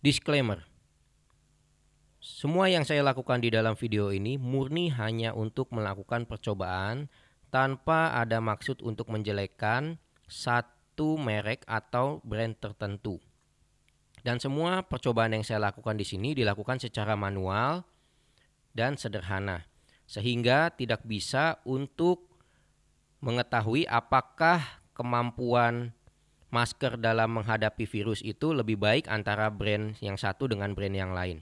Disclaimer. Semua yang saya lakukan di dalam video ini murni hanya untuk melakukan percobaan tanpa ada maksud untuk menjelekkan satu merek atau brand tertentu. Dan semua percobaan yang saya lakukan di sini dilakukan secara manual dan sederhana, sehingga tidak bisa untuk mengetahui apakah kemampuan masker dalam menghadapi virus itu lebih baik antara brand yang satu dengan brand yang lain.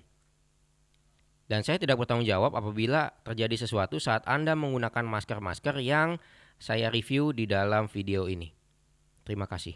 Dan saya tidak bertanggung jawab apabila terjadi sesuatu saat Anda menggunakan masker-masker yang saya review di dalam video ini. Terima kasih.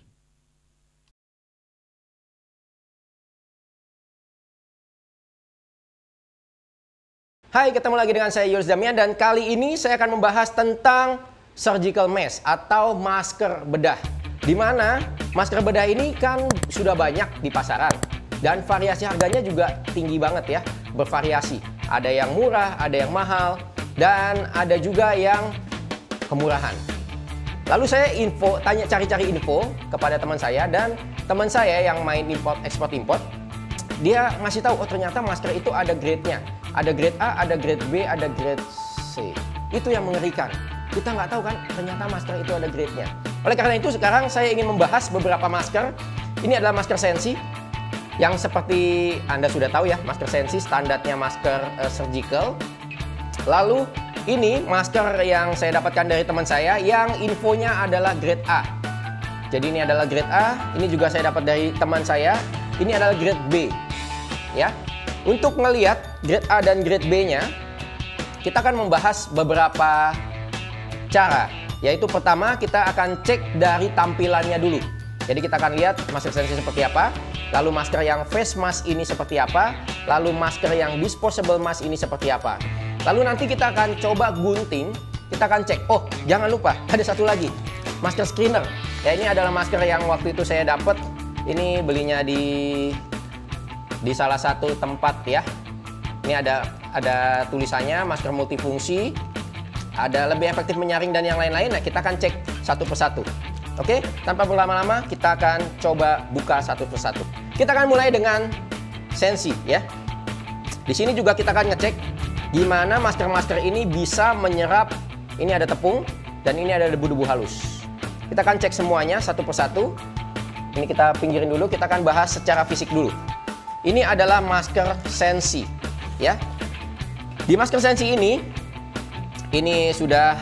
Hai, ketemu lagi dengan saya Julius Damian dan kali ini saya akan membahas tentang surgical mask atau masker bedah. Di mana masker bedah ini kan sudah banyak di pasaran dan variasi harganya juga tinggi banget ya, bervariasi. Ada yang murah, ada yang mahal, dan ada juga yang kemurahan. Lalu saya cari-cari info kepada teman saya, dan teman saya yang main ekspor-import, dia ngasih tahu, oh ternyata masker itu ada grade-nya. Ada grade A, ada grade B, ada grade C. Itu yang mengerikan. Kita nggak tahu kan, ternyata masker itu ada grade-nya. Oleh karena itu sekarang saya ingin membahas beberapa masker. Ini adalah masker Sensi yang seperti Anda sudah tahu ya, masker Sensi standarnya masker surgical. Lalu ini masker yang saya dapatkan dari teman saya yang infonya adalah grade A. Jadi ini adalah grade A, ini juga saya dapat dari teman saya. Ini adalah grade B. Ya. Untuk melihat grade A dan grade B-nya, kita akan membahas beberapa cara. Yaitu pertama kita akan cek dari tampilannya dulu. Jadi kita akan lihat masker Sensi seperti apa, lalu masker yang face mask ini seperti apa, lalu masker yang disposable mask ini seperti apa. Lalu nanti kita akan coba gunting, kita akan cek. Oh, jangan lupa ada satu lagi, masker screener. Ya, ini adalah masker yang waktu itu saya dapat. Ini belinya di salah satu tempat ya. Ini ada tulisannya masker multifungsi. Ada lebih efektif menyaring dan yang lain-lain. Nah, kita akan cek satu persatu. Oke, tanpa berlama-lama kita akan coba buka satu persatu. Kita akan mulai dengan Sensi ya. Di sini juga kita akan ngecek gimana masker-masker ini bisa menyerap. Ini ada tepung dan ini ada debu-debu halus. Kita akan cek semuanya satu persatu. Ini kita pinggirin dulu, kita akan bahas secara fisik dulu. Ini adalah masker Sensi ya. Di masker Sensi ini sudah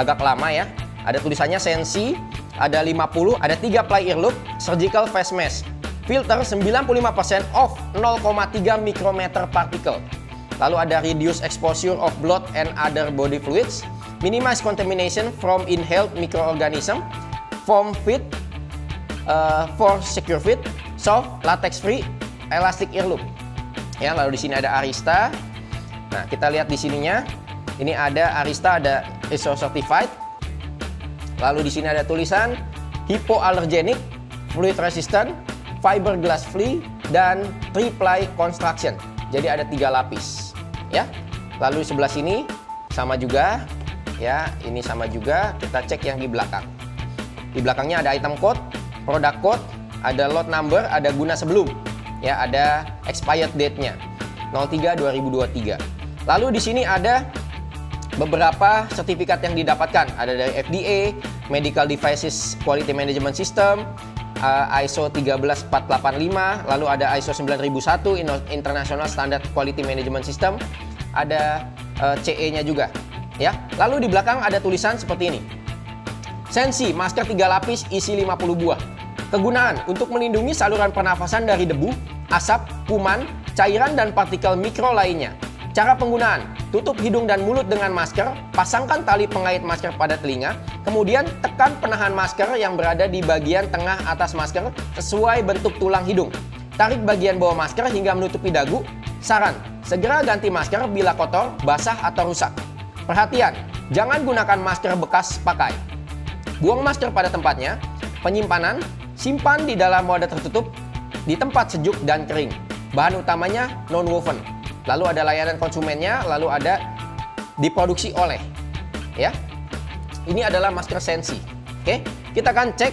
agak lama ya. Ada tulisannya Sensi, ada 50, ada 3 ply ear loop, surgical face mask. Filter 95% of 0,3 mikrometer particle. Lalu ada reduce exposure of blood and other body fluids, minimize contamination from inhaled microorganism, form fit for secure fit, soft, latex free, elastic ear loop. Ya, lalu di sini ada Arista. Nah, kita lihat di sininya. Ini ada Arista, ada ISO certified. Lalu di sini ada tulisan hypoallergenic, fluid resistant, fiberglass free, dan 3 ply construction. Jadi ada 3 lapis, ya. Lalu sebelah sini sama juga, ya. Ini sama juga. Kita cek yang di belakang. Di belakangnya ada item code, product code, ada lot number, ada guna sebelum, ya. Ada expired date-nya 03/2023. Lalu di sini ada beberapa sertifikat yang didapatkan. Ada dari FDA, Medical Devices Quality Management System, ISO 13485, lalu ada ISO 9001 International Standard Quality Management System, ada CE-nya juga, ya. Lalu di belakang ada tulisan seperti ini. Sensi, masker 3 lapis isi 50 buah. Kegunaan untuk melindungi saluran pernafasan dari debu, asap, kuman, cairan dan partikel mikro lainnya. Cara penggunaan, tutup hidung dan mulut dengan masker, pasangkan tali pengait masker pada telinga, kemudian tekan penahan masker yang berada di bagian tengah atas masker sesuai bentuk tulang hidung. Tarik bagian bawah masker hingga menutupi dagu. Saran, segera ganti masker bila kotor, basah atau rusak. Perhatian, jangan gunakan masker bekas pakai. Buang masker pada tempatnya. Penyimpanan, simpan di dalam wadah tertutup, di tempat sejuk dan kering. Bahan utamanya non-woven. Lalu ada layanan konsumennya, lalu ada diproduksi oleh, ya. Ini adalah masker Sensi. Oke, kita akan cek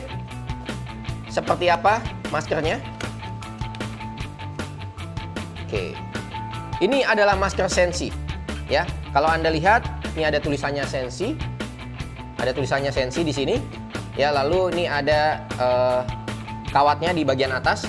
seperti apa maskernya. Oke. Ini adalah masker Sensi. Ya, kalau Anda lihat, ini ada tulisannya Sensi. Ada tulisannya Sensi di sini. Ya, lalu ini ada kawatnya di bagian atas.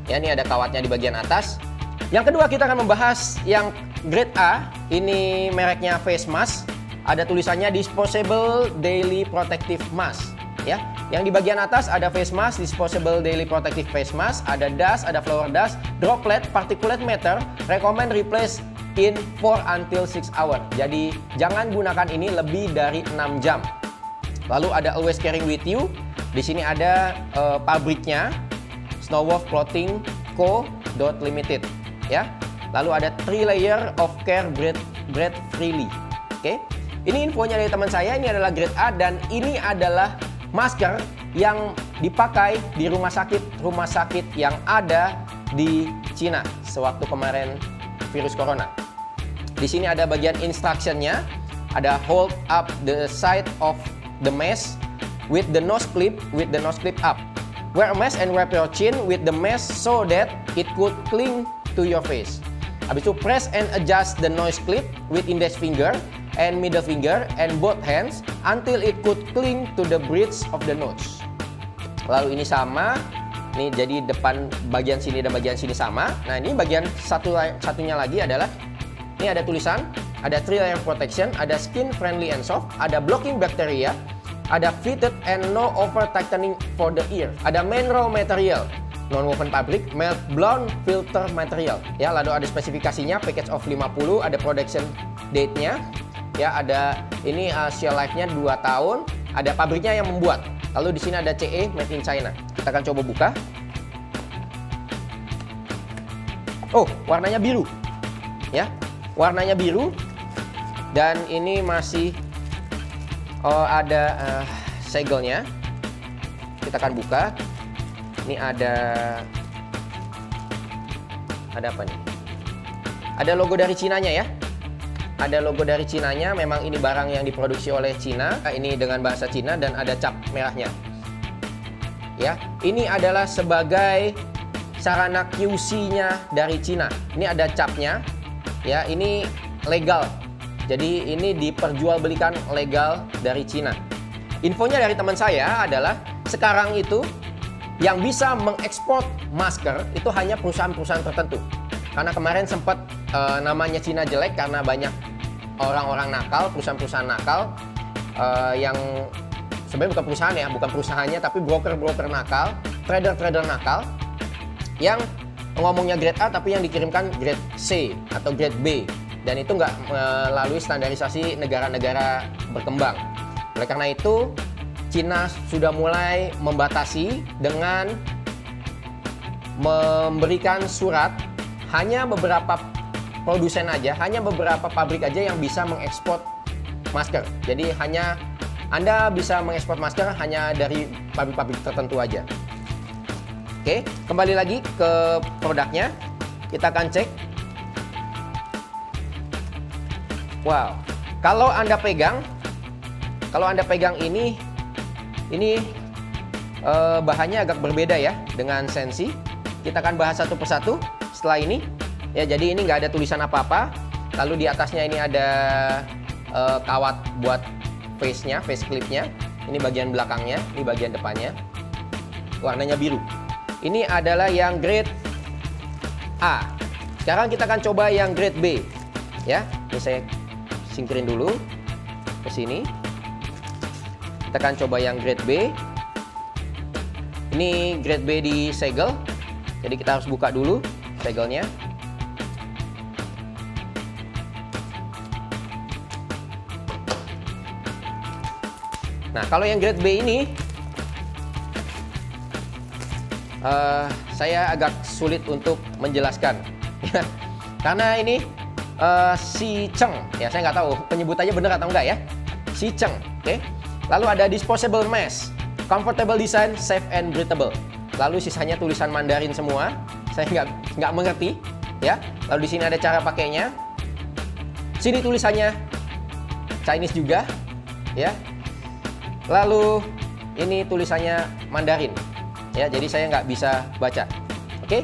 Ya, ini ada kawatnya di bagian atas. Yang kedua kita akan membahas yang grade A. Ini mereknya face mask. Ada tulisannya Disposable Daily Protective Mask. Ya, yang di bagian atas ada face mask, disposable daily protective face mask, ada dust, ada flower dust, droplet, particulate matter, recommend replace in 4 until 6 hours. Jadi jangan gunakan ini lebih dari 6 jam. Lalu ada always carrying with you. Di sini ada pabriknya, Snow Wolf Clothing Co. Limited. Ya. Lalu ada 3 layer of care breathe freely. Oke. Ini infonya dari teman saya. Ini adalah grade A dan ini adalah masker yang dipakai di rumah sakit yang ada di Cina sewaktu kemarin virus corona. Di sini ada bagian instructionnya, ada hold up the side of the mask with the nose clip up. Wear a mask and wrap your chin with the mask so that it could cling to your face. Habis itu press and adjust the nose clip with index finger and middle finger and both hands until it could cling to the bridge of the nose. Lalu ini sama, nih jadi depan bagian sini dan bagian sini sama. Nah ini bagian satunya lagi adalah, ini ada tulisan, ada 3 layer protection, ada skin friendly and soft, ada blocking bacteria, ada fitted and no over tightening for the ear, ada main raw material, non-woven fabric, melt blown filter material. Ya, lalu ada spesifikasinya, package of 50, ada production date-nya. Ya, ada ini shelf life-nya 2 tahun, ada pabriknya yang membuat. Lalu di sini ada CE made in China. Kita akan coba buka. Oh, warnanya biru. Ya, warnanya biru. Dan ini masih ada segelnya. Kita akan buka. Ini ada apa nih? Ada logo dari Cinanya ya. Ada logo dari Cinanya, memang ini barang yang diproduksi oleh Cina. Ini dengan bahasa Cina dan ada cap merahnya. Ya, ini adalah sebagai sarana QC-nya dari Cina. Ini ada capnya. Ya, ini legal. Jadi ini diperjualbelikan legal dari Cina. Infonya dari teman saya adalah sekarang itu yang bisa mengekspor masker itu hanya perusahaan-perusahaan tertentu. Karena kemarin sempat namanya Cina jelek karena banyak orang-orang nakal, perusahaan-perusahaan nakal yang sebenarnya bukan perusahaan ya, bukan perusahaannya, tapi broker-broker nakal, trader-trader nakal yang ngomongnya grade A tapi yang dikirimkan grade C atau grade B, dan itu nggak melalui standarisasi negara-negara berkembang. Oleh karena itu, Cina sudah mulai membatasi dengan memberikan surat hanya beberapa produsen aja, hanya beberapa pabrik aja yang bisa mengekspor masker. Jadi hanya Anda bisa mengekspor masker hanya dari pabrik-pabrik tertentu aja. Oke, kembali lagi ke produknya. Kita akan cek. Wow, kalau Anda pegang ini bahannya agak berbeda ya dengan Sensi. Kita akan bahas satu persatu setelah ini. Ya, jadi ini nggak ada tulisan apa-apa. Lalu di atasnya ini ada kawat buat face clipnya. Ini bagian belakangnya, ini bagian depannya. Warnanya biru. Ini adalah yang grade A. Sekarang kita akan coba yang grade B. Ya, ini saya singkirin dulu ke sini. Kita akan coba yang grade B. Ini grade B di segel. Jadi kita harus buka dulu segelnya. Nah, kalau yang grade B ini saya agak sulit untuk menjelaskan karena ini si Cheng ya, saya nggak tahu penyebutannya benar atau enggak ya, si Cheng. Oke. Lalu ada disposable mask, comfortable design, safe and breathable. Lalu sisanya tulisan Mandarin semua, saya nggak mengerti ya. Lalu di sini ada cara pakainya, sini tulisannya Chinese juga ya. Lalu ini tulisannya Mandarin ya, jadi saya nggak bisa baca. Oke,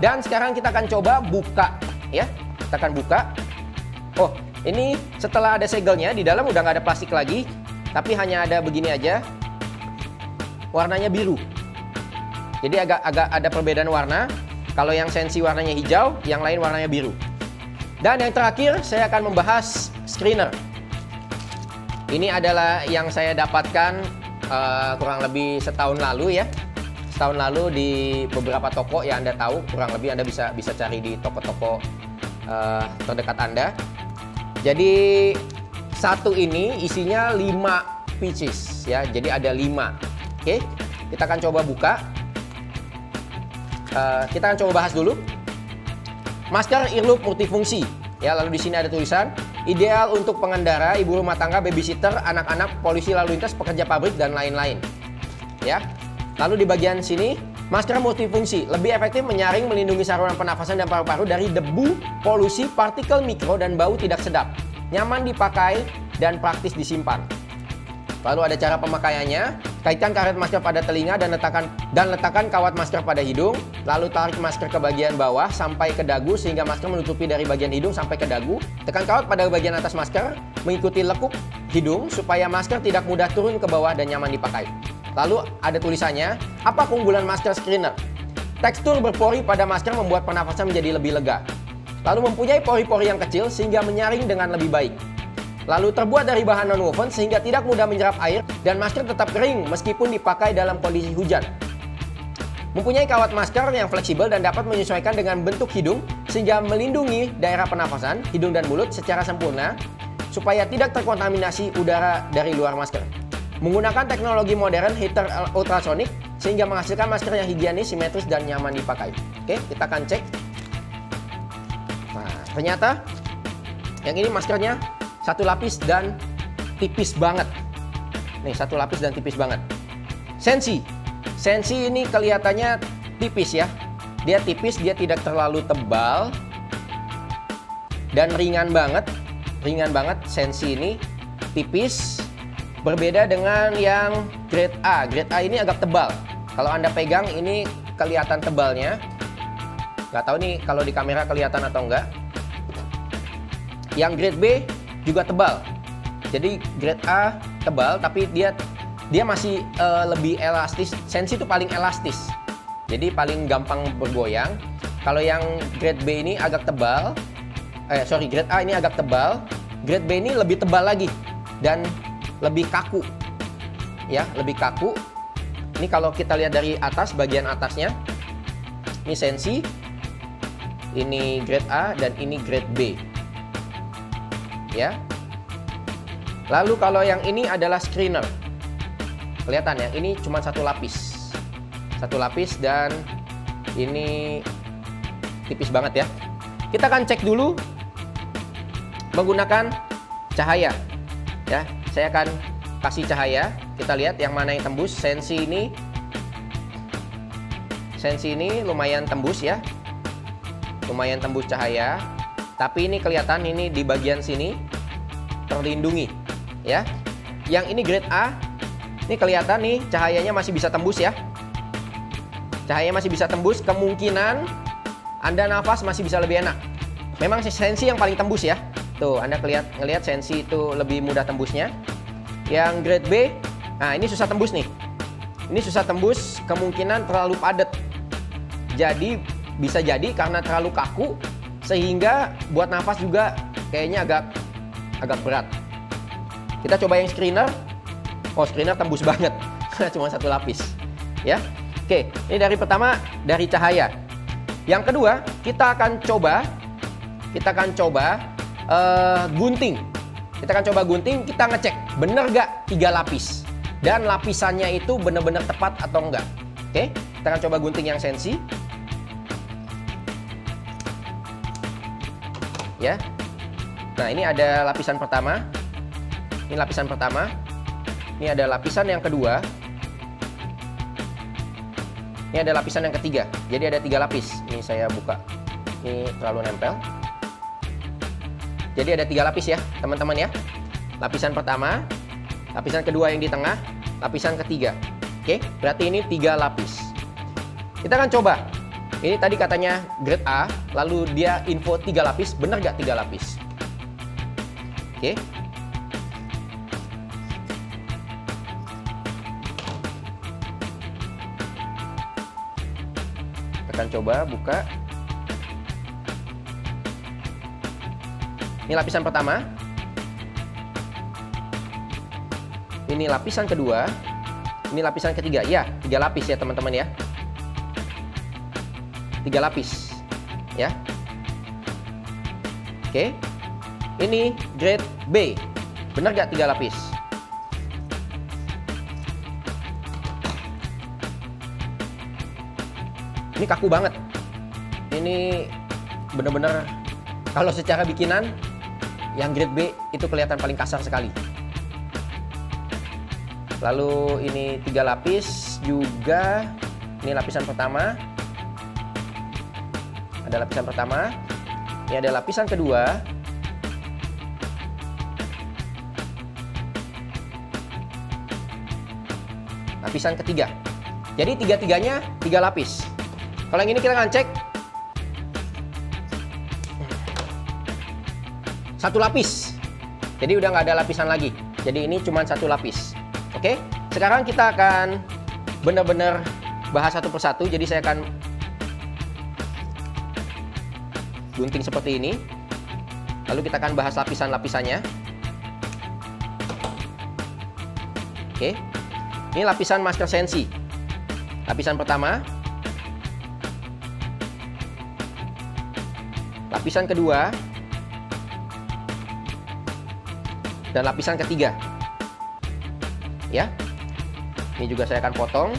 Dan sekarang kita akan coba buka ya. Kita akan buka. Oh, ini setelah ada segelnya, di dalam udah nggak ada plastik lagi, tapi hanya ada begini aja. Warnanya biru. Jadi agak ada perbedaan warna. Kalau yang Sensi warnanya hijau, yang lain warnanya biru. Dan yang terakhir saya akan membahas screener. Ini adalah yang saya dapatkan kurang lebih setahun lalu ya. Setahun lalu di beberapa toko yang Anda tahu, kurang lebih Anda bisa cari di toko-toko terdekat Anda. Jadi satu ini isinya 5 pieces ya. Jadi ada 5. Oke, kita akan coba buka. Kita akan coba bahas dulu. Masker earlobe multifungsi. Ya, lalu di sini ada tulisan ideal untuk pengendara, ibu rumah tangga, babysitter, anak-anak, polisi lalu lintas, pekerja pabrik dan lain-lain. Ya. Lalu di bagian sini, masker multifungsi lebih efektif menyaring, melindungi saluran pernafasan dan paru-paru dari debu, polusi, partikel mikro dan bau tidak sedap. Nyaman dipakai dan praktis disimpan. Lalu ada cara pemakaiannya. Kaitkan karet masker pada telinga dan letakkan kawat masker pada hidung. Lalu tarik masker ke bagian bawah sampai ke dagu sehingga masker menutupi dari bagian hidung sampai ke dagu. Tekan kawat pada bagian atas masker mengikuti lekuk hidung supaya masker tidak mudah turun ke bawah dan nyaman dipakai. Lalu ada tulisannya, apa keunggulan masker screener? Tekstur berpori pada masker membuat pernafasan menjadi lebih lega. Lalu mempunyai pori-pori yang kecil sehingga menyaring dengan lebih baik. Lalu terbuat dari bahan non-woven sehingga tidak mudah menyerap air dan masker tetap kering meskipun dipakai dalam kondisi hujan. Mempunyai kawat masker yang fleksibel dan dapat menyesuaikan dengan bentuk hidung sehingga melindungi daerah pernafasan, hidung dan mulut secara sempurna supaya tidak terkontaminasi udara dari luar masker. Menggunakan teknologi modern heater ultrasonic sehingga menghasilkan masker yang higienis, simetris dan nyaman dipakai. Oke, kita akan cek. Nah, ternyata yang ini maskernya satu lapis dan tipis banget. Nih, satu lapis dan tipis banget. Sensi ini kelihatannya tipis ya. Dia tipis, dia tidak terlalu tebal dan ringan banget. Ringan banget. Sensi ini tipis. Berbeda dengan yang grade A. Grade A ini agak tebal. Kalau Anda pegang ini kelihatan tebalnya. Nggak tahu nih kalau di kamera kelihatan atau enggak. Yang grade B juga tebal. Jadi grade A tebal tapi dia masih lebih elastis. Sensi itu paling elastis. Jadi paling gampang bergoyang. Kalau yang grade B ini agak tebal. Grade A ini agak tebal. Grade B ini lebih tebal lagi dan lebih kaku. Ya, lebih kaku. Ini kalau kita lihat dari atas, bagian atasnya. Ini Sensi. Ini grade A dan ini grade B. Ya. Lalu kalau yang ini adalah screener. Kelihatan ya, ini cuma satu lapis. Satu lapis dan ini tipis banget ya. Kita akan cek dulu menggunakan cahaya. Ya, saya akan kasih cahaya. Kita lihat yang mana yang tembus. Sensi ini lumayan tembus ya. Lumayan tembus cahaya. Tapi ini kelihatan ini di bagian sini terlindungi ya. Yang ini grade A, ini kelihatan nih cahayanya masih bisa tembus ya. Cahayanya masih bisa tembus, kemungkinan Anda nafas masih bisa lebih enak. Memang Sensi yang paling tembus ya. Tuh, Anda ngelihat Sensi itu lebih mudah tembusnya. Yang grade B, nah ini susah tembus nih. Ini susah tembus, kemungkinan terlalu padat. Jadi bisa jadi karena terlalu kaku sehingga buat nafas juga kayaknya agak berat. Kita coba yang screener. Oh, screener tembus banget. Cuma satu lapis. Ya. Oke, ini dari pertama dari cahaya. Yang kedua, kita akan coba gunting. Kita akan coba gunting, kita ngecek bener gak 3 lapis dan lapisannya itu bener-bener tepat atau enggak. Oke, kita akan coba gunting yang Sensi. Ya. Nah, ini ada lapisan pertama. Ini lapisan pertama. Ini ada lapisan yang kedua. Ini ada lapisan yang ketiga. Jadi ada 3 lapis. Ini saya buka. Ini terlalu nempel. Jadi ada 3 lapis ya, teman-teman ya. Lapisan pertama, lapisan kedua yang di tengah, lapisan ketiga. Oke, berarti ini 3 lapis. Kita akan coba Ini tadi katanya grade A, lalu dia info 3 lapis, benar nggak 3 lapis? Oke. Kita akan coba buka. Ini lapisan pertama. Ini lapisan kedua. Ini lapisan ketiga. Ya, 3 lapis ya teman-teman ya. 3 lapis ya. Oke. Ini grade B. Benar gak 3 lapis? Ini kaku banget. Ini benar-benar kalau secara bikinan yang grade B itu kelihatan paling kasar sekali. Lalu ini 3 lapis juga. Ini lapisan pertama. Ada lapisan pertama. Ini ada lapisan kedua. Lapisan ketiga. Jadi tiga-tiganya 3 lapis. Kalau yang ini kita akan cek 1 lapis. Jadi udah nggak ada lapisan lagi. Jadi ini cuma 1 lapis. Oke, sekarang kita akan benar-benar bahas satu persatu. Jadi saya akan gunting seperti ini. Lalu kita akan bahas lapisan-lapisannya. Oke. Ini lapisan masker sensi. Lapisan pertama. Lapisan kedua. Dan lapisan ketiga. Ya. Ini juga saya akan potong.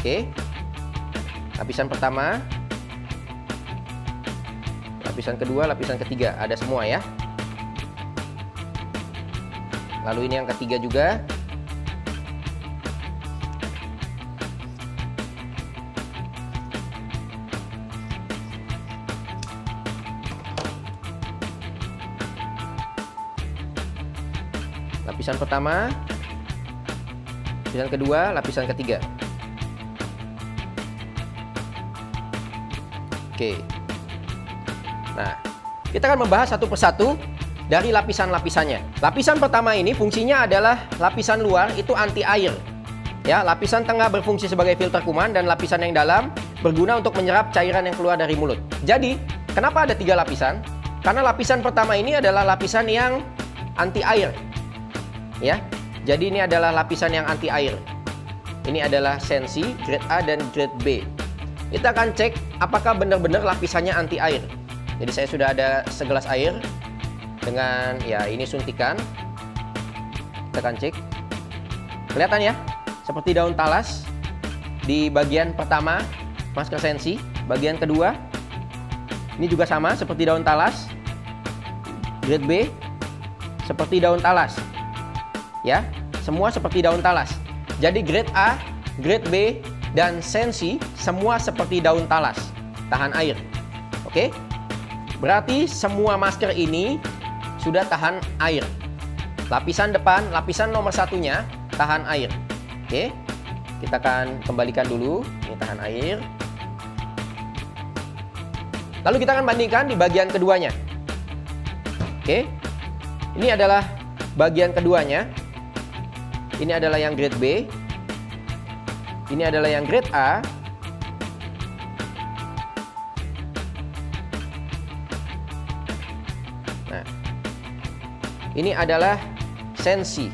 Oke. Lapisan pertama. Lapisan kedua, lapisan ketiga, ada semua ya. Lalu ini yang ketiga juga. Lapisan pertama, lapisan kedua, lapisan ketiga. Oke. Nah, kita akan membahas satu persatu dari lapisan-lapisannya. Lapisan pertama ini fungsinya adalah lapisan luar itu anti air. Ya, lapisan tengah berfungsi sebagai filter kuman dan lapisan yang dalam berguna untuk menyerap cairan yang keluar dari mulut. Jadi, kenapa ada 3 lapisan? Karena lapisan pertama ini adalah lapisan yang anti air. Ya. Jadi ini adalah lapisan yang anti air. Ini adalah sensi grade A dan grade B. Kita akan cek apakah benar-benar lapisannya anti air. Jadi saya sudah ada segelas air dengan ya ini suntikan. Kita akan cek. Kelihatan ya, seperti daun talas di bagian pertama masker sensi. Bagian kedua ini juga sama seperti daun talas. Grade B seperti daun talas. Ya, semua seperti daun talas. Jadi grade A, grade B dan sensi semua seperti daun talas, tahan air. Oke? Berarti semua masker ini sudah tahan air. Lapisan depan, lapisan nomor satunya tahan air. Oke? Kita akan kembalikan dulu. Ini tahan air. Lalu kita akan bandingkan di bagian keduanya. Oke? Ini adalah bagian keduanya. Ini adalah yang grade B. Ini adalah yang grade A. Nah, ini adalah sensi.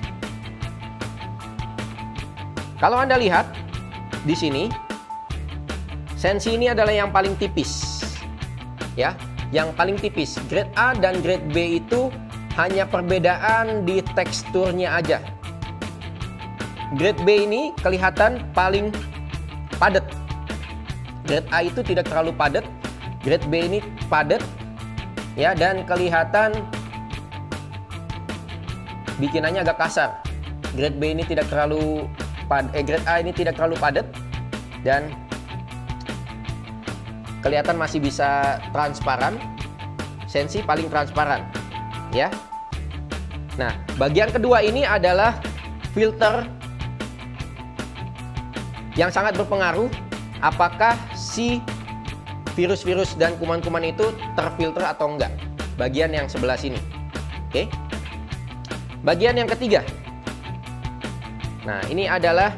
Kalau Anda lihat di sini, sensi ini adalah yang paling tipis. Ya, yang paling tipis. Grade A dan grade B itu hanya perbedaan di teksturnya aja. Grade B ini kelihatan paling padat. Grade A itu tidak terlalu padat. Grade B ini padat. Ya, dan kelihatan bikinannya agak kasar. Grade B ini tidak terlalu grade A ini tidak terlalu padat dan kelihatan masih bisa transparan. Sensi paling transparan. ya. Nah, bagian kedua ini adalah filter yang sangat berpengaruh apakah si virus-virus dan kuman-kuman itu terfilter atau enggak. Bagian yang sebelah sini. Oke. Bagian yang ketiga. Nah, ini adalah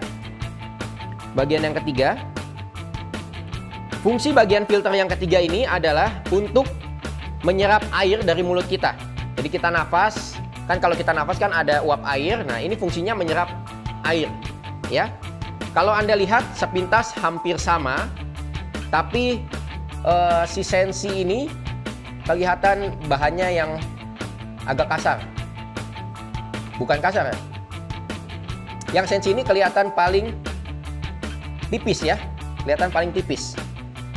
bagian yang ketiga. Fungsi bagian filter yang ketiga ini adalah untuk menyerap air dari mulut kita. Jadi kita nafas, kan kalau kita nafas kan ada uap air. Nah, ini fungsinya menyerap air, ya. Kalau Anda lihat sepintas hampir sama, tapi si Sensi ini kelihatan bahannya yang agak kasar. Bukan kasar ya. Yang Sensi ini kelihatan paling tipis ya, kelihatan paling tipis.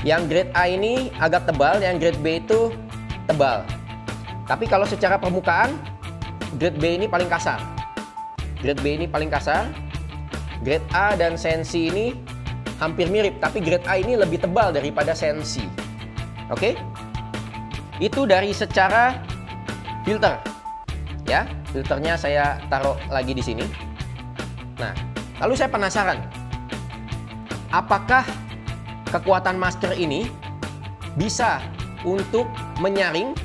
Yang grade A ini agak tebal, yang grade B itu tebal. Tapi kalau secara permukaan, grade B ini paling kasar. Grade B ini paling kasar. Grade A dan Sensi ini hampir mirip, tapi grade A ini lebih tebal daripada Sensi. Oke? Itu dari secara filter. Ya, filternya saya taruh lagi di sini. Nah, lalu saya penasaran. Apakah kekuatan masker ini bisa untuk menyaring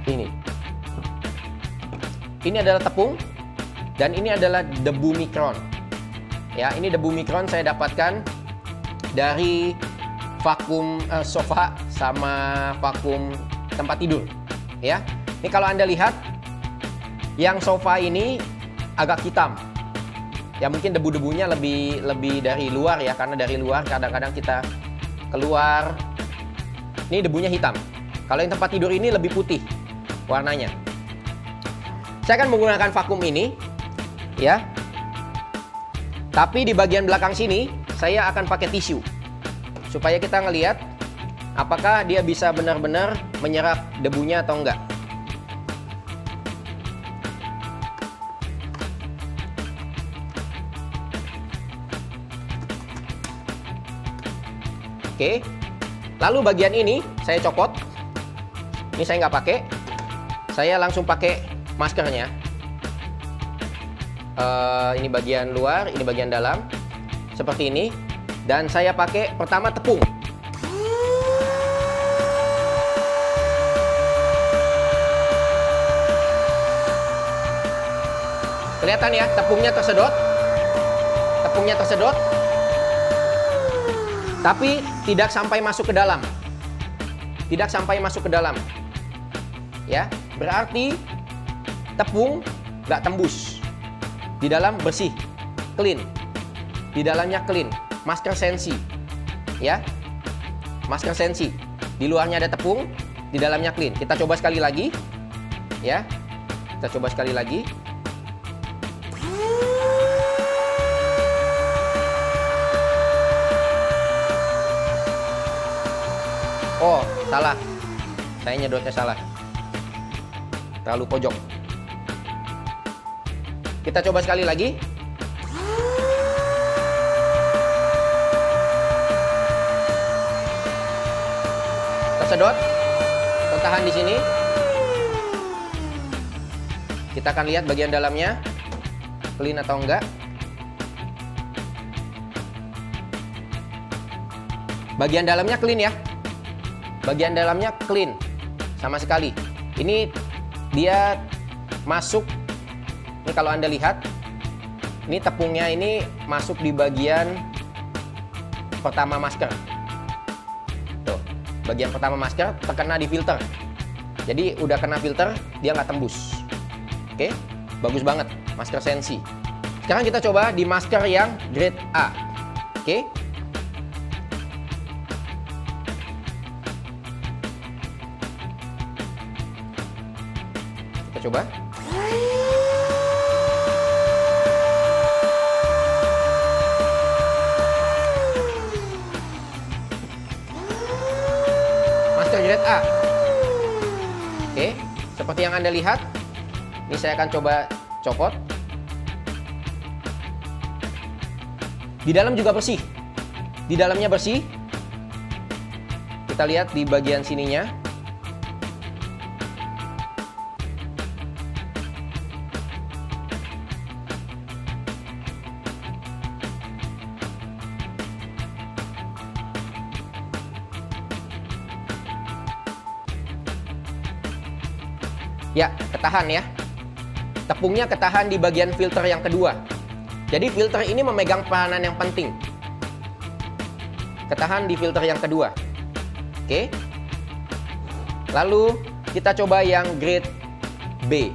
ini. Ini adalah tepung dan ini adalah debu mikron. Ya, ini debu mikron saya dapatkan dari vakum sofa sama vakum tempat tidur. Ya, ini kalau Anda lihat, yang sofa ini agak hitam. Ya mungkin debu-debunya lebih dari luar ya, karena dari luar kadang-kadang kita keluar. Ini debunya hitam. Kalau yang tempat tidur ini lebih putih warnanya. Saya akan menggunakan vakum ini, ya. Tapi di bagian belakang sini saya akan pakai tisu supaya kita ngelihat apakah dia bisa benar-benar menyerap debunya atau enggak. Oke, lalu bagian ini saya copot. Ini saya nggak pakai, saya langsung pakai maskernya. Ini bagian luar, ini bagian dalam, seperti ini. Dan saya pakai pertama tepung. Kelihatan ya, tepungnya tersedot. Tepungnya tersedot. Tapi tidak sampai masuk ke dalam. Tidak sampai masuk ke dalam. Ya, berarti tepung nggak tembus. Di dalam bersih, clean. Di dalamnya clean. Masker Sensi. Ya. Masker Sensi. Di luarnya ada tepung, di dalamnya clean. Kita coba sekali lagi. Ya. Kita coba sekali lagi. Oh, salah. Saya nyedotnya salah. Terlalu pojok. Kita coba sekali lagi. Tersedot. Tertahan di sini. Kita akan lihat bagian dalamnya clean atau enggak. Bagian dalamnya clean ya. Bagian dalamnya clean sama sekali. Ini dia masuk. Ini kalau Anda lihat, ini tepungnya ini masuk di bagian pertama masker. Tuh, bagian pertama masker terkena di filter. Jadi udah kena filter, dia nggak tembus. Oke, bagus banget masker Sensi. Sekarang kita coba di masker yang grade A. Oke. Coba. Masker grade A. Oke, seperti yang Anda lihat. Ini saya akan coba copot. Di dalam juga bersih. Di dalamnya bersih. Kita lihat di bagian sininya. Ya, ketahan ya. Tepungnya ketahan di bagian filter yang kedua. Jadi filter ini memegang peranan yang penting. Ketahan di filter yang kedua. Oke. Lalu kita coba yang grade B.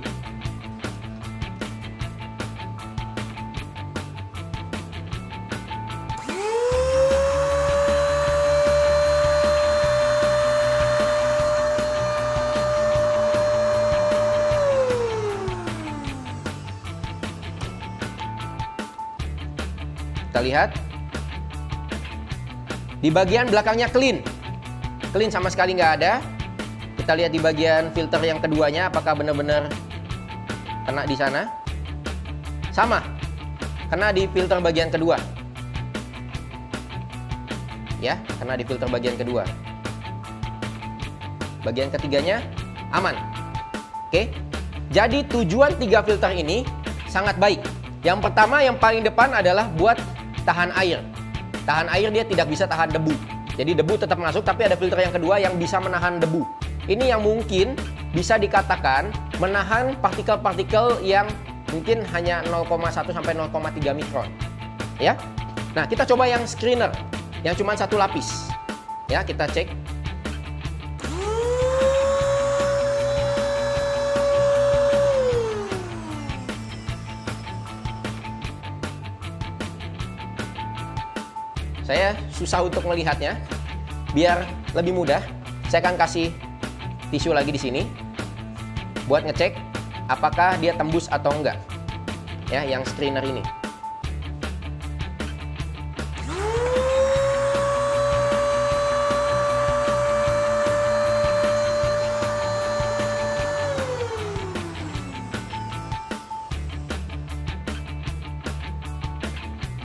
Kita lihat di bagian belakangnya clean sama sekali nggak ada. Kita lihat di bagian filter yang keduanya apakah benar-benar kena di sana. Sama, kena di filter bagian kedua. Ya, kena di filter bagian kedua. Bagian ketiganya aman. Oke, jadi tujuan 3 filter ini sangat baik. Yang pertama, yang paling depan adalah buat tahan air. Tahan air, dia tidak bisa tahan debu. Jadi debu tetap masuk, tapi ada filter yang kedua yang bisa menahan debu. Ini yang mungkin bisa dikatakan menahan partikel-partikel yang mungkin hanya 0,1 sampai 0,3 mikron. Ya. Nah, kita coba yang screener yang cuma 1 lapis. Ya, kita cek. Saya susah untuk melihatnya. Biar lebih mudah, saya akan kasih tisu lagi di sini buat ngecek apakah dia tembus atau enggak. Ya, yang screener ini.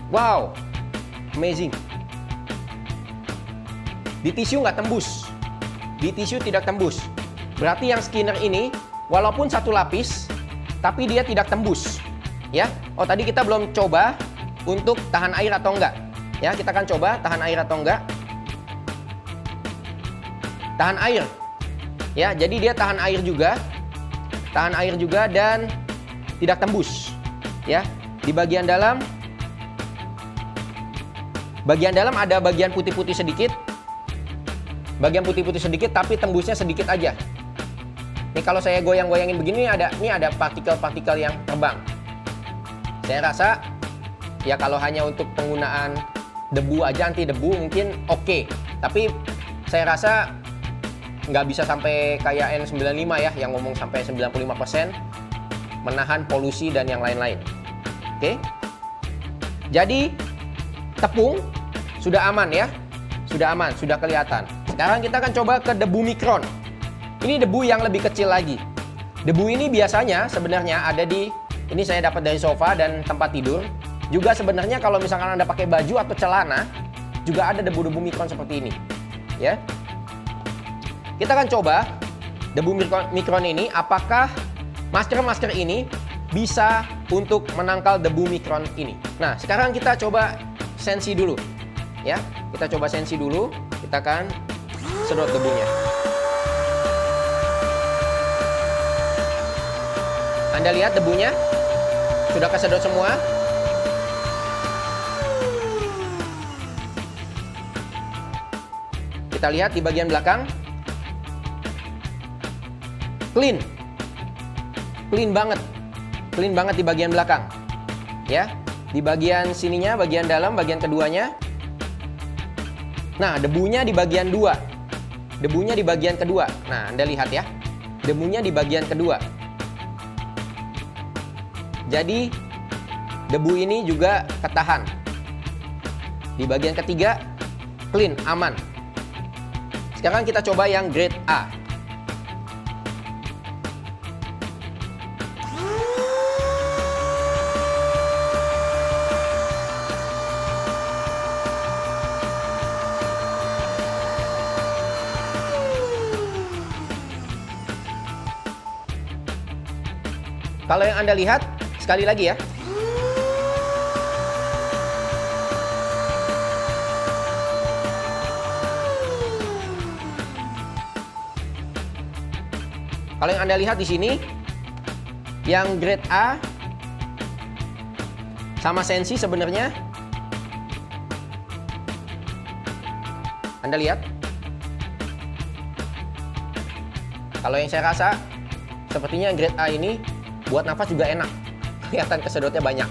Wow, amazing. Di tisu nggak tembus. Di tisu tidak tembus. Berarti yang skinner ini walaupun 1 lapis, tapi dia tidak tembus. Ya. Oh, tadi kita belum coba untuk tahan air atau enggak. Ya, kita akan coba tahan air atau enggak. Tahan air. Ya, jadi dia tahan air juga. Tahan air juga dan tidak tembus. Ya. Di bagian dalam ada bagian putih-putih sedikit. Bagian putih-putih sedikit tapi tembusnya sedikit aja. Ini kalau saya goyang-goyangin begini ini ada partikel-partikel yang terbang. Saya rasa ya kalau hanya untuk penggunaan debu aja, anti debu mungkin oke. Tapi saya rasa nggak bisa sampai kayak N95 ya yang ngomong sampai 95% menahan polusi dan yang lain-lain. Oke. Jadi tepung sudah aman ya. Sudah aman, sudah kelihatan. Sekarang kita akan coba ke debu mikron. Ini debu yang lebih kecil lagi. Debu ini biasanya sebenarnya ada ini saya dapat dari sofa dan tempat tidur. Juga sebenarnya kalau misalkan Anda pakai baju atau celana, juga ada debu-debu mikron seperti ini. Ya. Kita akan coba debu mikron ini, apakah masker-masker ini bisa untuk menangkal debu mikron ini. Nah, sekarang kita coba sensi dulu. Ya, kita coba sensi dulu. Kita akan sedot debunya. Anda lihat debunya sudah kesedot semua. Kita lihat di bagian belakang. Clean. Clean banget. Clean banget di bagian belakang. Ya, di bagian sininya, bagian dalam, bagian keduanya. Nah, debunya di bagian 2. Debunya di bagian kedua. Nah, Anda lihat ya. Debunya di bagian kedua. Jadi, debu ini juga ketahan. Di bagian ketiga, clean, aman. Sekarang kita coba yang grade A. Kalau yang Anda lihat, sekali lagi ya. Kalau yang Anda lihat di sini, yang grade A sama Sensi sebenarnya, Anda lihat. Kalau yang saya rasa, sepertinya grade A ini buat nafas juga enak. Kelihatan kesedotnya banyak.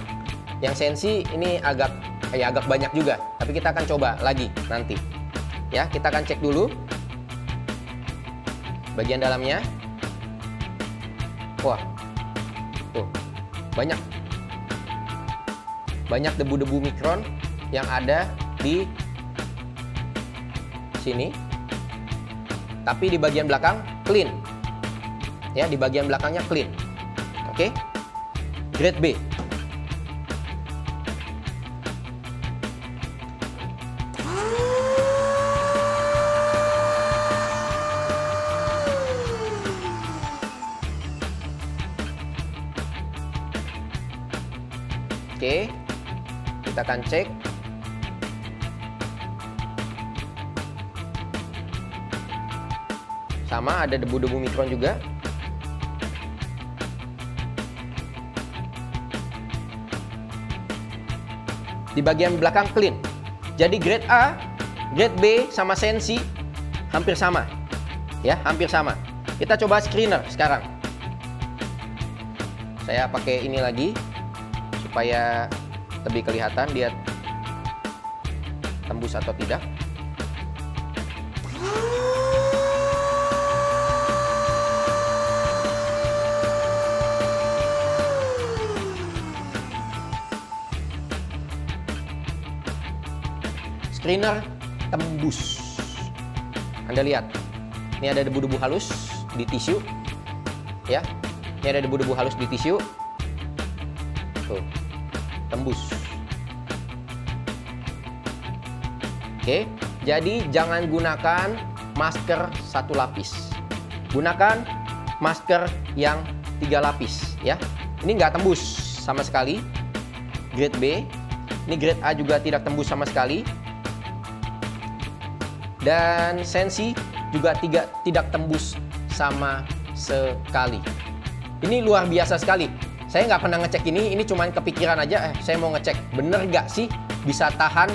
Yang Sensi ini agak banyak juga. Tapi kita akan coba lagi nanti. Ya, kita akan cek dulu bagian dalamnya. Wah, tuh banyak debu-debu mikron yang ada di sini. Tapi di bagian belakang clean. Ya, di bagian belakangnya clean. Oke. Grade B. Oke, kita akan cek. Sama, ada debu-debu mikron juga. Di bagian belakang clean. Jadi grade A, grade B sama Sensi hampir sama. Ya, hampir sama. Kita coba screener sekarang. Saya pakai ini lagi supaya lebih kelihatan dia tembus atau tidak. Screener tembus. Anda lihat, ini ada debu-debu halus di tisu, ya. Ini ada debu-debu halus di tisu. Tuh, tembus. Oke, jadi jangan gunakan masker satu lapis. Gunakan masker yang 3 lapis, ya. Ini nggak tembus sama sekali. Grade B. Ini grade A juga tidak tembus sama sekali. Dan Sensi juga tidak tembus sama sekali. Ini luar biasa sekali. Saya nggak pernah ngecek ini cuman kepikiran aja. Saya mau ngecek bener nggak sih bisa tahan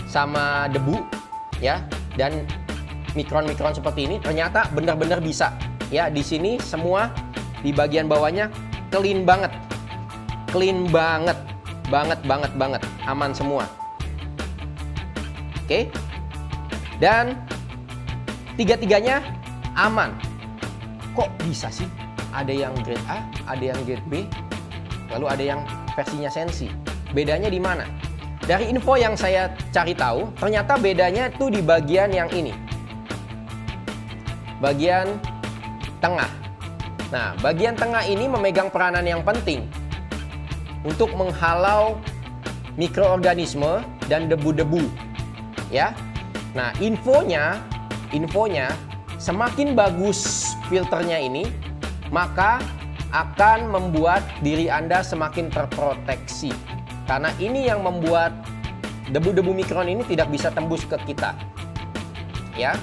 sama debu, ya, dan mikron-mikron seperti ini. Ternyata bener-bener bisa. Ya, di sini semua di bagian bawahnya clean banget, banget, aman semua. Oke. Dan tiga-tiganya aman. Kok bisa sih? Ada yang grade A, ada yang grade B, lalu ada yang versinya Sensi. Bedanya di mana? Dari info yang saya cari tahu, ternyata bedanya tuh di bagian yang ini. Bagian tengah. Nah, bagian tengah ini memegang peranan yang penting untuk menghalau mikroorganisme dan debu-debu. Ya. Nah, infonya semakin bagus filternya ini, maka akan membuat diri Anda semakin terproteksi. Karena ini yang membuat debu-debu mikron ini tidak bisa tembus ke kita. Ya.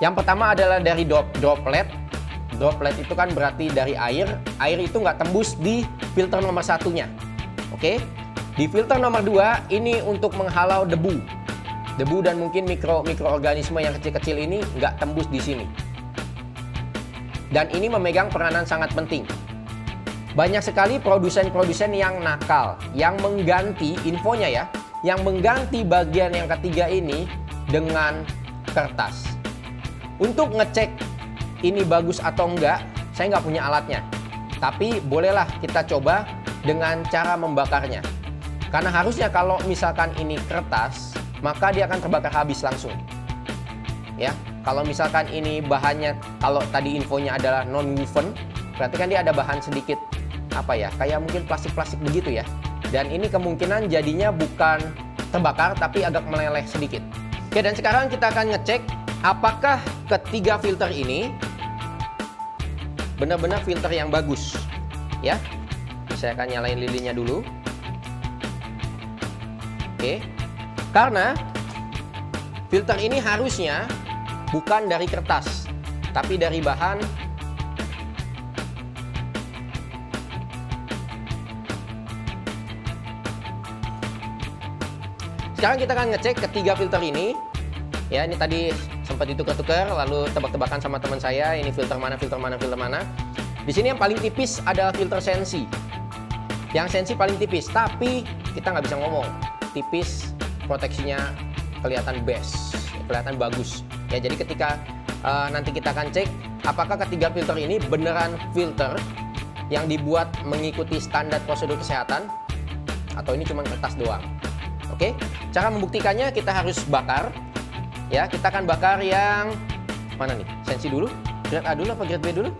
Yang pertama adalah dari droplet. Droplet itu kan berarti dari air. Air itu nggak tembus di filter nomor satunya. Oke. Di filter nomor 2 ini untuk menghalau debu. Debu dan mungkin mikroorganisme yang kecil-kecil ini nggak tembus di sini. Dan ini memegang peranan sangat penting. Banyak sekali produsen-produsen yang nakal, yang mengganti infonya ya, yang mengganti bagian yang ketiga ini dengan kertas. Untuk ngecek ini bagus atau enggak, saya nggak punya alatnya. Tapi bolehlah kita coba dengan cara membakarnya. Karena harusnya kalau misalkan ini kertas, maka dia akan terbakar habis langsung. Ya, kalau misalkan ini bahannya, kalau tadi infonya adalah non-woven, berarti kan dia ada bahan sedikit apa ya, kayak mungkin plastik-plastik begitu ya. Dan ini kemungkinan jadinya bukan terbakar tapi agak meleleh sedikit. Oke, dan sekarang kita akan ngecek apakah ketiga filter ini benar-benar filter yang bagus. Ya, saya akan nyalain lilinnya dulu. Oke. Karena filter ini harusnya bukan dari kertas, tapi dari bahan Sekarang kita akan ngecek ketiga filter ini. Ya, ini tadi sempat ditukar-tukar, lalu tebak-tebakan sama teman saya, ini filter mana, filter mana, filter mana. Di sini yang paling tipis adalah filter sensi. Yang sensi paling tipis, tapi kita nggak bisa ngomong. Tipis, proteksinya kelihatan best, kelihatan bagus. Ya, jadi ketika nanti kita akan cek apakah ketiga filter ini beneran filter yang dibuat mengikuti standar prosedur kesehatan atau ini cuma kertas doang. Oke, cara membuktikannya kita harus bakar. Ya, kita akan bakar yang mana nih? Sensi dulu, grade A dulu apa grade B dulu?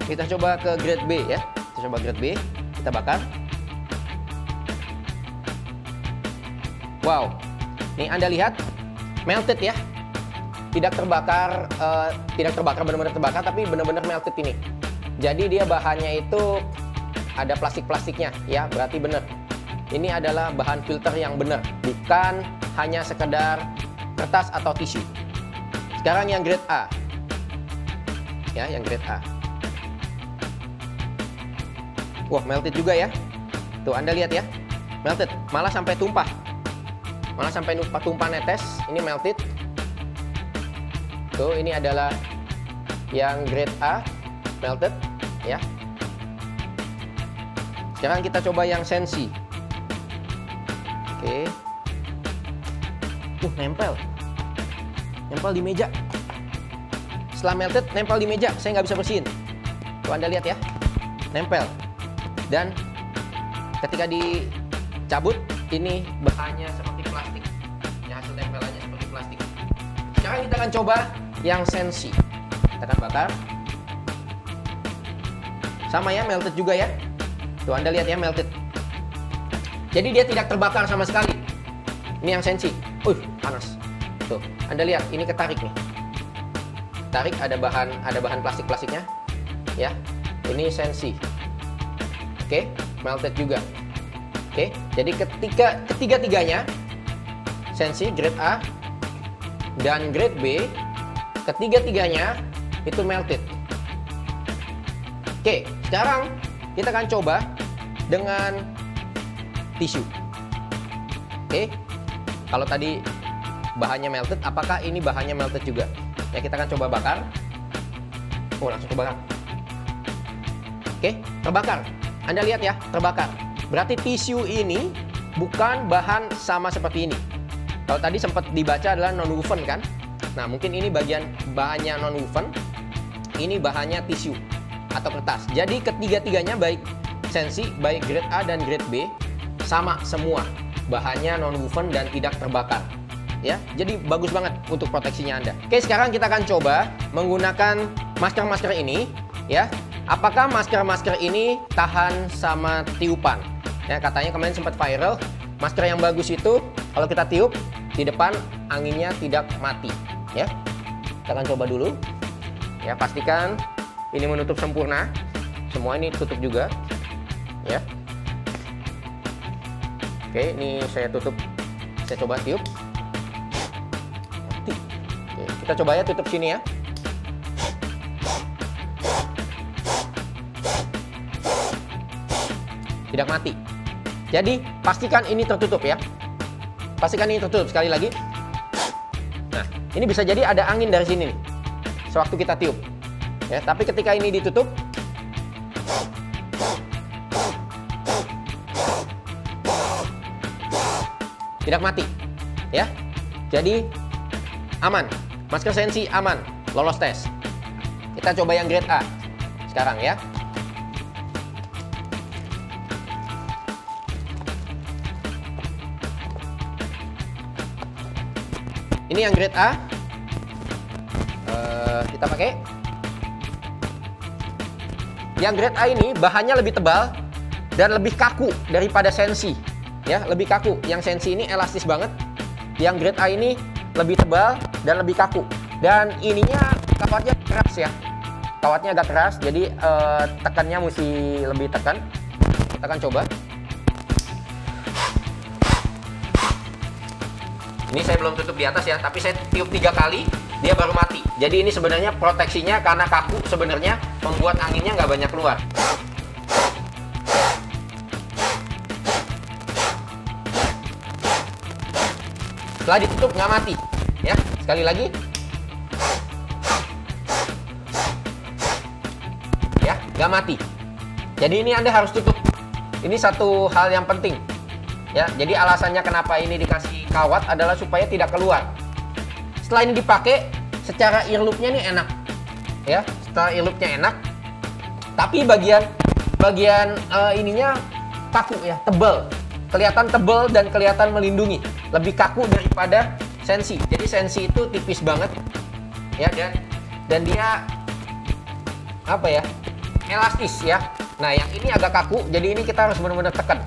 Kita coba ke grade B ya. Kita coba grade B, kita bakar. Wow, nih Anda lihat melted ya. Tidak terbakar, benar-benar terbakar, tapi benar-benar melted ini. Jadi dia bahannya itu ada plastik-plastiknya, ya berarti benar. Ini adalah bahan filter yang benar, bukan hanya sekedar kertas atau tisu. Sekarang yang grade A, ya yang grade A. Wah melted juga ya. Tuh Anda lihat ya, melted, malah sampai tumpah. Malah sampai tumpah netes, ini melted. Tuh, ini adalah yang grade A, melted, ya. Sekarang kita coba yang sensi. Oke. Nempel. Nempel di meja. Setelah melted, nempel di meja, saya nggak bisa bersihin. Tuh Anda lihat ya, nempel. Dan ketika dicabut, ini bahannya seperti plastik. Ya, hasil tempelannya seperti plastik. Sekarang kita akan coba yang sensi. Kita akan bakar. Sama ya, melted juga ya. Tuh Anda lihat ya, melted. Jadi dia tidak terbakar sama sekali. Ini yang sensi. Panas. Tuh, Anda lihat, ini ketarik nih. Tarik ada bahan plastik-plastiknya. Ya. Ini sensi. Oke, melted juga. Oke, jadi ketiga-tiganya sensi grade A dan grade B, ketiga-tiganya itu melted. Oke, sekarang kita akan coba dengan tisu. Oke, kalau tadi bahannya melted, apakah ini bahannya melted juga? Ya, kita akan coba bakar. Langsung kebakar. Oke, terbakar. Anda lihat ya, terbakar. Berarti tisu ini bukan bahan sama seperti ini. Kalau tadi sempat dibaca adalah non-woven kan? Nah, mungkin ini bagian bahannya non-woven. Ini bahannya tisu atau kertas. Jadi ketiga-tiganya baik sensi, baik grade A dan grade B sama semua. Bahannya non-woven dan tidak terbakar. Ya, jadi bagus banget untuk proteksinya Anda. Oke, sekarang kita akan coba menggunakan masker-masker ini, ya. Apakah masker-masker ini tahan sama tiupan? Ya, katanya kemarin sempat viral, masker yang bagus itu kalau kita tiup di depan anginnya tidak mati, ya. Kita akan coba dulu. Ya, pastikan ini menutup sempurna. Semua ini tutup juga, ya. Oke, ini saya tutup. Saya coba tiup. Oke, kita coba ya tutup sini ya. Tidak mati. Jadi pastikan ini tertutup ya. Pastikan ini tertutup sekali lagi. Nah, ini bisa jadi ada angin dari sini nih, sewaktu kita tiup. Ya, tapi ketika ini ditutup, tidak mati. Ya. Jadi aman. Masker sensi aman, lolos tes. Kita coba yang grade A sekarang ya. Ini yang grade A. Kita pakai. Yang grade A ini bahannya lebih tebal dan lebih kaku daripada sensi. Ya, lebih kaku. Yang sensi ini elastis banget. Yang grade A ini lebih tebal dan lebih kaku. Dan ininya kawatnya keras ya. Kawatnya agak keras, jadi tekannya mesti lebih tekan. Kita akan coba. Ini saya belum tutup di atas ya, tapi saya tiup 3 kali, dia baru mati. Jadi ini sebenarnya proteksinya karena kaku sebenarnya membuat anginnya nggak banyak keluar. Setelah ditutup nggak mati. Ya, sekali lagi. Ya, nggak mati. Jadi ini Anda harus tutup. Ini satu hal yang penting. Ya, jadi alasannya kenapa ini dikasih kawat adalah supaya tidak keluar. Setelah ini dipakai, secara ear loop-nya ini enak. Ya, setelah ear loop-nya enak. Tapi bagian ininya kaku ya, tebal. Kelihatan tebal dan kelihatan melindungi. Lebih kaku daripada Sensi. Jadi Sensi itu tipis banget. Ya, dan dia apa ya? Elastis ya. Nah, yang ini agak kaku, jadi ini kita harus benar-benar tekan.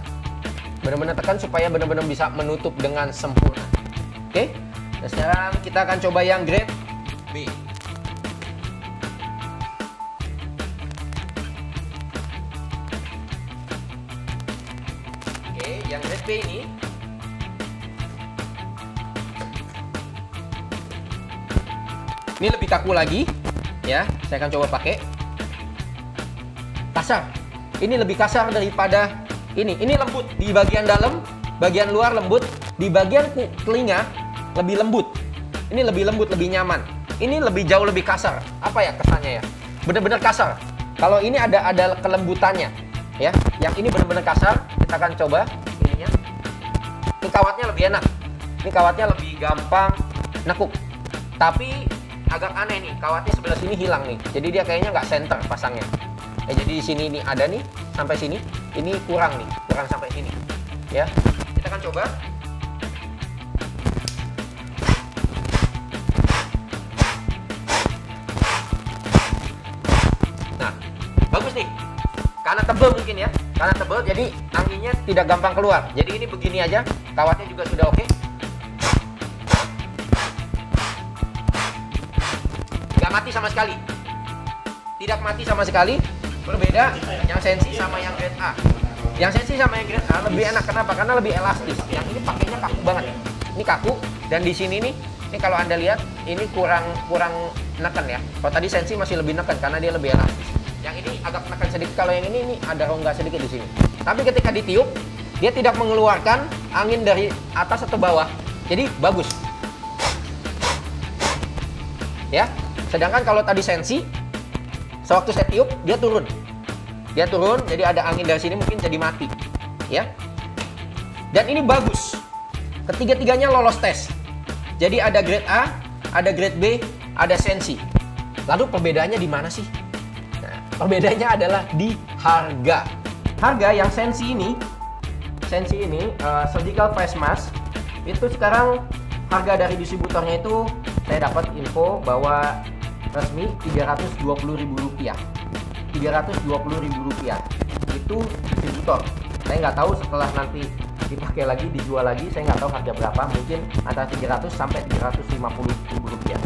Benar-benar tekan supaya benar-benar bisa menutup dengan sempurna. Oke? Nah, sekarang kita akan coba yang grade B. Oke, yang grade B ini lebih kaku lagi. Ya, saya akan coba pakai. Kasar. Ini lebih kasar daripada ini. Ini lembut di bagian dalam, bagian luar lembut, di bagian telinga lebih lembut. Ini lebih lembut, lebih nyaman. Ini lebih jauh lebih kasar. Apa ya kesannya ya? Benar-benar kasar. Kalau ini ada kelembutannya, ya. Yang ini benar-benar kasar. Kita akan coba ininya. Ini kawatnya lebih enak. Ini kawatnya lebih gampang nekuk. Tapi agak aneh nih, kawatnya sebelah sini hilang nih. Jadi dia kayaknya nggak center pasangnya. Ya, jadi di sini nih ada nih sampai sini. Ini kurang nih, kurang sampai sini. Ya, kita akan coba. Nah, bagus nih. Karena tebal mungkin ya. Karena tebal, jadi anginnya tidak gampang keluar. Jadi ini begini aja. Kawatnya juga sudah oke. Nggak mati sama sekali. Tidak mati sama sekali. Berbeda yang Sensi sama yang grade A. Yang Sensi sama yang grade A lebih enak. Kenapa? Karena lebih elastis. Yang ini pakainya kaku banget. Ini kaku, dan di sini nih, ini kalau Anda lihat ini kurang neken ya. Kalau tadi Sensi masih lebih neken karena dia lebih elastis. Yang ini agak neken sedikit. Kalau yang ini ada rongga sedikit di sini. Tapi ketika ditiup, dia tidak mengeluarkan angin dari atas atau bawah. Jadi bagus. Ya. Sedangkan kalau tadi Sensi, sewaktu saya tiup, dia turun. Dia turun, jadi ada angin dari sini mungkin jadi mati. Ya. Dan ini bagus. Ketiga-tiganya lolos tes. Jadi ada grade A, ada grade B, ada Sensi. Lalu perbedaannya di mana sih? Nah, perbedaannya adalah di harga. Harga yang Sensi ini surgical face mask, itu sekarang harga dari distributornya itu saya dapat info bahwa resmi Rp320.000. Rp320.000 itu distributor. Saya nggak tahu setelah nanti dipakai lagi, dijual lagi, saya nggak tahu harga berapa. Mungkin antara 300 sampai Rp350.000.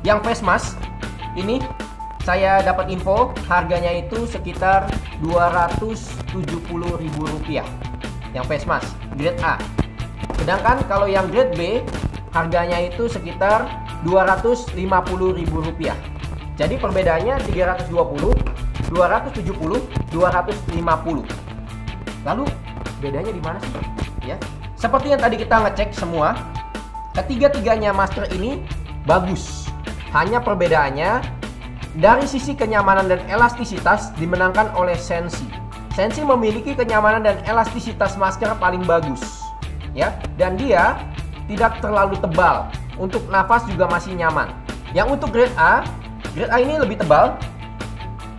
Yang face mask ini saya dapat info harganya itu sekitar Rp270.000. Yang face mask grade A. Sedangkan kalau yang grade B harganya itu sekitar Rp250.000. Jadi perbedaannya 320, 270, 250. Lalu bedanya di mana sih? Ya. Seperti yang tadi kita ngecek semua, ketiga-tiganya masker ini bagus. Hanya perbedaannya dari sisi kenyamanan dan elastisitas dimenangkan oleh Sensi. Sensi memiliki kenyamanan dan elastisitas masker paling bagus. Ya, dan dia tidak terlalu tebal. Untuk nafas juga masih nyaman. Yang untuk grade A ini lebih tebal.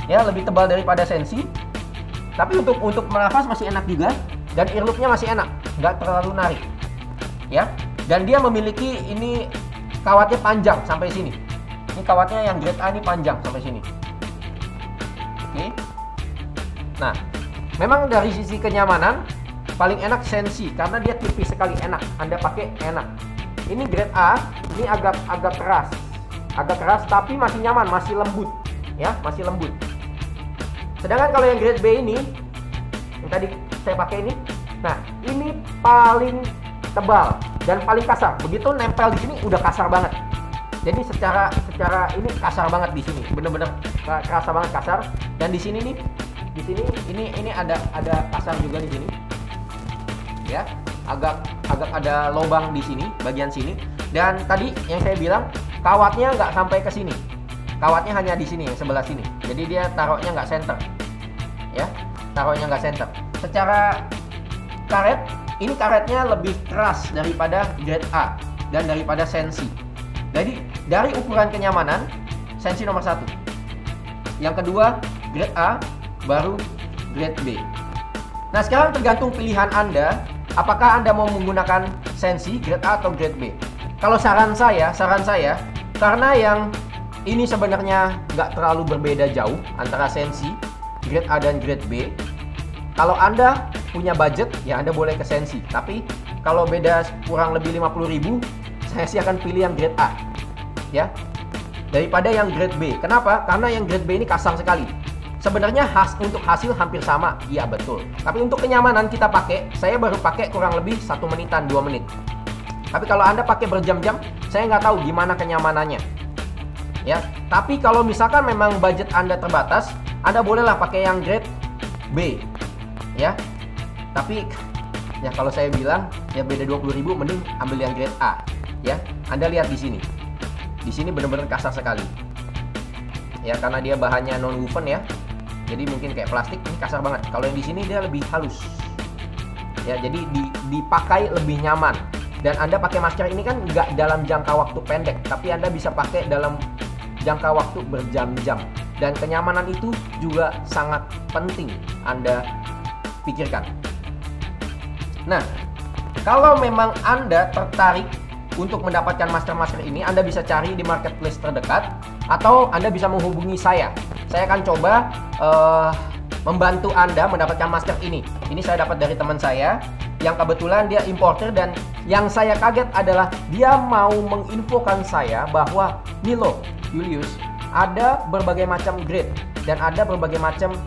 Ya, lebih tebal daripada Sensi. Tapi untuk menafas masih enak juga, dan ear loop-nya masih enak, nggak terlalu narik. Ya, dan dia memiliki ini kawatnya panjang sampai sini. Ini kawatnya yang grade A ini panjang sampai sini. Oke. Nah, memang dari sisi kenyamanan paling enak Sensi karena dia tipis sekali, enak. Anda pakai enak. Ini grade A, ini agak keras tapi masih nyaman, masih lembut, ya, masih lembut. Sedangkan kalau yang grade B ini, yang tadi saya pakai ini, nah ini paling tebal dan paling kasar. Begitu nempel di sini udah kasar banget. Jadi secara ini kasar banget di sini, bener-bener kerasa banget kasar. Dan di sini nih, ini ada kasar juga di sini, ya, agak ada lubang di sini, bagian sini. Dan tadi yang saya bilang kawatnya nggak sampai ke sini, kawatnya hanya di sini, sebelah sini. Jadi dia taruhnya nggak center, ya, taruhnya nggak center. Secara karet, ini karetnya lebih keras daripada grade A dan daripada Sensi. Jadi dari ukuran kenyamanan, Sensi nomor 1. Yang kedua grade A, baru grade B. Nah sekarang tergantung pilihan Anda, apakah Anda mau menggunakan Sensi grade A atau grade B. Kalau saran saya, karena yang ini sebenarnya nggak terlalu berbeda jauh antara Sensi grade A dan grade B. Kalau Anda punya budget, ya Anda boleh ke Sensi. Tapi kalau beda kurang lebih 50.000, saya sih akan pilih yang grade A, ya, daripada yang grade B. Kenapa? Karena yang grade B ini kasar sekali. Sebenarnya untuk hasil hampir sama, iya betul. Tapi untuk kenyamanan kita pakai, saya baru pakai kurang lebih 1 menitan, 2 menit. Tapi kalau Anda pakai berjam-jam, saya nggak tahu gimana kenyamanannya. Ya, tapi kalau misalkan memang budget Anda terbatas, Anda bolehlah pakai yang grade B, ya. Tapi ya kalau saya bilang ya beda 20.000, mending ambil yang grade A, ya. Anda lihat di sini. Di sini benar-benar kasar sekali. Ya, karena dia bahannya non-woven ya. Jadi mungkin kayak plastik, ini kasar banget. Kalau yang di sini dia lebih halus. Ya, jadi dipakai lebih nyaman. Dan Anda pakai masker ini kan nggak dalam jangka waktu pendek, tapi Anda bisa pakai dalam jangka waktu berjam-jam. Dan kenyamanan itu juga sangat penting Anda pikirkan. Nah, kalau memang Anda tertarik untuk mendapatkan masker-masker ini, Anda bisa cari di marketplace terdekat atau Anda bisa menghubungi saya. Saya akan coba membantu Anda mendapatkan masker ini. Ini saya dapat dari teman saya yang kebetulan dia importer, dan yang saya kaget adalah dia mau menginfokan saya bahwa nih loh, Julius, ada berbagai macam grade dan ada berbagai macam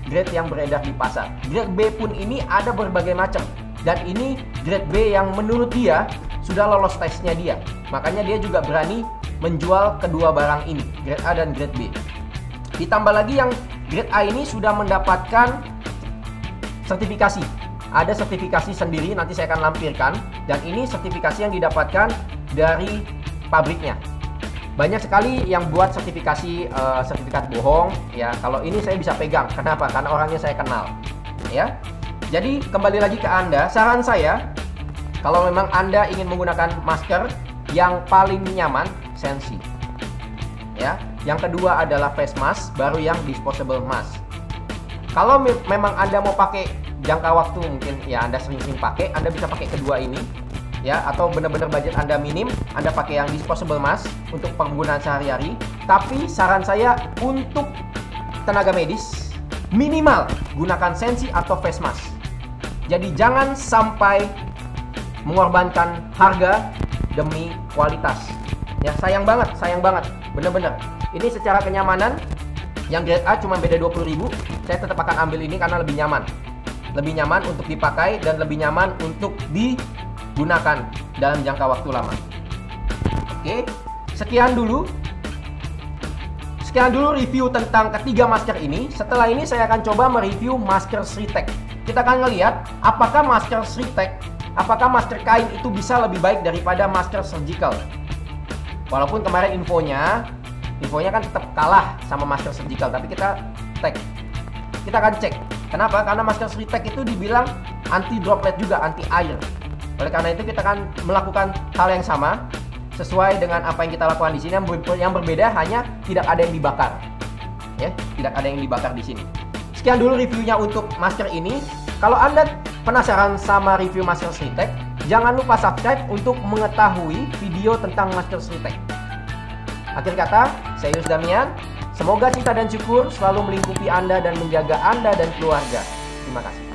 grade yang beredar di pasar. Grade B pun ini ada berbagai macam. Dan ini grade B yang menurut dia sudah lolos tesnya dia. Makanya dia juga berani menjual kedua barang ini, grade A dan grade B. Ditambah lagi yang grade A ini sudah mendapatkan sertifikasi. Ada sertifikasi sendiri, nanti saya akan lampirkan. Dan ini sertifikasi yang didapatkan dari pabriknya. Banyak sekali yang buat sertifikasi sertifikat bohong, ya. Kalau ini saya bisa pegang. Kenapa? Karena orangnya saya kenal, ya. Jadi kembali lagi ke Anda, saran saya, kalau memang Anda ingin menggunakan masker yang paling nyaman, Sensi, ya. Yang kedua adalah face mask, baru yang disposable mask. Kalau memang Anda mau pakai jangka waktu mungkin ya Anda sering-sering pakai, Anda bisa pakai kedua ini, ya. Atau benar-benar budget Anda minim, Anda pakai yang disposable mask untuk penggunaan sehari-hari. Tapi saran saya untuk tenaga medis, minimal gunakan Sensi atau face mask. Jadi jangan sampai mengorbankan harga demi kualitas. Ya, sayang banget, bener-bener. Ini secara kenyamanan, yang grade A cuma beda 20.000, saya tetap akan ambil ini karena lebih nyaman. Lebih nyaman untuk dipakai dan lebih nyaman untuk digunakan dalam jangka waktu lama. Oke, sekian dulu review tentang ketiga masker ini. Setelah ini saya akan coba mereview masker Sritech. Kita akan ngelihat apakah masker Sritech, apakah masker kain itu bisa lebih baik daripada masker surgical. Walaupun kemarin infonya kan tetap kalah sama masker surgical, tapi kita akan cek. Kenapa? Karena masker Sritech itu dibilang anti droplet juga, anti air. Oleh karena itu kita akan melakukan hal yang sama sesuai dengan apa yang kita lakukan di sini. Yang berbeda hanya tidak ada yang dibakar. Ya, tidak ada yang dibakar di sini. Sekian dulu reviewnya untuk masker ini. Kalau Anda penasaran sama review masker Sritech, jangan lupa subscribe untuk mengetahui video tentang masker Sritech. Akhir kata, saya Julius Damian. Semoga cinta dan syukur selalu melingkupi Anda dan menjaga Anda dan keluarga. Terima kasih.